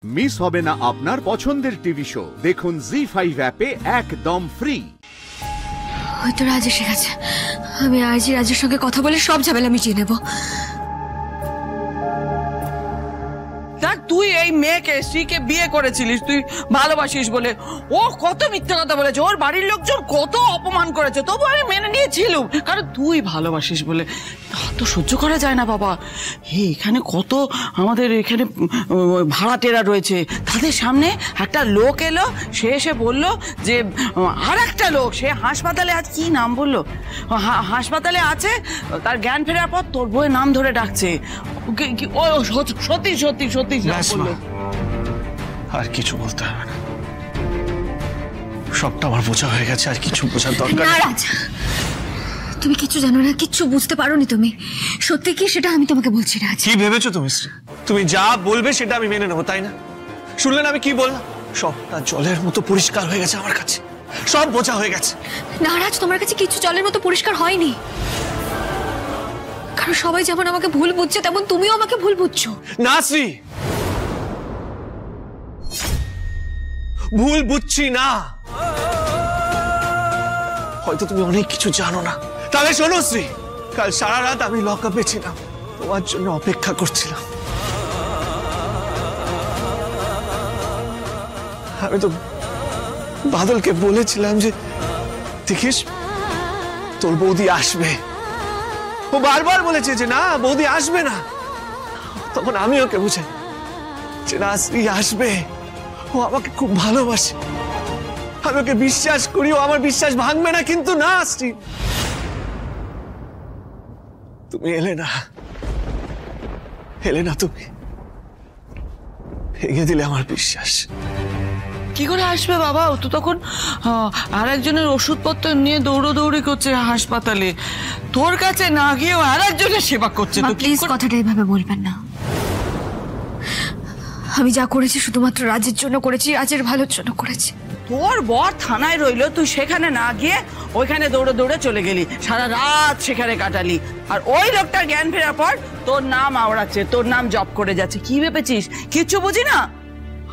Miss হবে না আপনার পছন্দের টিভি শো। দেখুন জি5 অ্যাপে একদম ফ্রি। হয়তো রাজ এসে গেছে। আমি আজই রাজের সঙ্গে কথা বলে সব ঝামেলা মিটিয়ে নেব। দেখ, তুই এই মেয়েকে স্ত্রীকে বিয়ে করেছিলিস, তুই ভালোবাসিস বলে। ও কত মিথ্যা কথা বলেছে, ওর বাড়ির লোকজন কত অপমান করেছে, তবু আমি মেনে নিয়েছিলাম, কারণ তুই ভালোবাসিস বলে। তো সহ্য করা যায় না বাবা। এখানে কত আমাদের এখানে ভাড়াটেরা রয়েছে, তাদের সামনে একটা লোক এলো, সে এসে বললো যে আর একটা লোক, সে হাসপাতালে আজ কি নাম বললো, হাসপাতালে আছে, তার জ্ঞান ফেরার পর তোর বউয়ের নাম ধরে ডাকছে। ও সত্যি সত্যি সত্যি আর কিছু বলতে হবে না, সবটা আমার বোঝা হয়ে গেছে, আর কিছু বোঝার দরকার না। রাজ, তুমি কিছু জানো না, কিচ্ছু বুঝতে পারোনি তুমি। সত্যি কি সেটা আমি তোমাকে বলছি। রাজ, কি ভেবেছো তুমি শ্রী? তুমি যা বলবে সেটা আমি মেনে নেবো, তাই না? শুনলেন আমি কি বললাম? সবটা জলের মতো পরিষ্কার হয়ে গেছে আমার কাছে, সব বোঝা হয়ে গেছে। না রাজ, তোমার কাছে কিছু জলের মতো পরিষ্কার হয়নি, কারণ সবাই যেমন আমাকে ভুল বুঝছে তেমন তুমিও আমাকে ভুল বুঝছো। না শ্রী, ভুল বুঝছি না। হয়তো তুমি অনেক কিছু জানো না। তাহলে শোনো শ্রী, কাল সারা রাত আমি লকআপে ছিলাম, তোমার জন্য অপেক্ষা করছিলাম। আমি তো বাদলকে বলেছিলাম যে দেখিস তোর বৌদি আসবে। ও বারবার বলেছে যে না, বৌদি আসবে না। তখন আমি ওকে বুঝাই যে না, শ্রী আসবে, ও আমাকে খুব ভালোবাসে, আমি ওকে বিশ্বাস করি, ও আমার বিশ্বাস ভাঙবে না। কিন্তু না শ্রী, তুমি এলে না, তুমি ভেঙে দিলে আমার বিশ্বাস। কি করে আসবে বাবা? ও তো তখন আর একজনের ওষুধপত্র নিয়ে দৌড়োদৌড়ি করছে হাসপাতালে, তোর কাছে না গিয়েও আর একজনের সেবা করছে। তো প্লিজ কথাটা এইভাবে বলবেন না। আমি যা করেছি শুধুমাত্র রাজের জন্য করেছি, রাজের ভালোর জন্য করেছি। তোর বর থানায় রইলো, তুই সেখানে না গিয়ে ওইখানে দৌড়ে দৌড়ে চলে গেলি, সারা রাত সেখানে কাটালি, আর ওই লোকটার জ্ঞান ফেরার পর তোর নাম আওড়াচ্ছে, তোর নাম জপ করে যাচ্ছে। কি ভেবেছিস কিচ্ছু বুঝি না?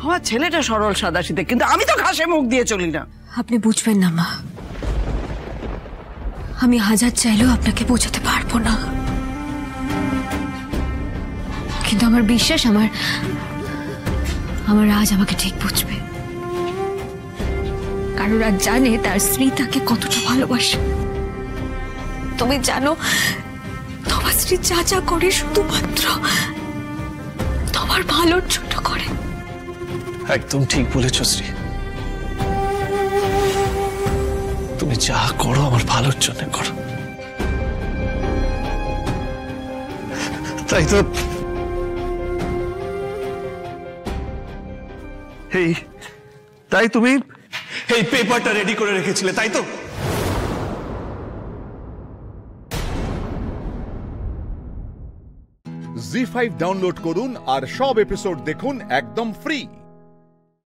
আমার ছেলেটা সরল সাদাসিধে, কিন্তু আমি তো ঘাসে মুখ দিয়ে চলি না। আপনি বুঝবেন না মা, আমি হাজার চাইলেও আপনাকে বোঝাতে পারবো না, কিন্তু আমার বিশ্বাস আমার রাজ আমাকে ঠিক বুঝবে, কারণ রাজ জানে তার স্ত্রী তাকে কতটা ভালোবাসে। তুমি জানো তোমার স্ত্রী যা যা করে শুধুমাত্র তোমার ভালোর জন্য করে। একদম ঠিক বলেছ শ্রী, তুমি যা করো আমার ভালোর জন্য করো। তাই তো তাই তুমি এই পেপারটা রেডি করে রেখেছিলে, তাই তো? জি5 ডাউনলোড করুন আর সব এপিসোড দেখুন একদম ফ্রি।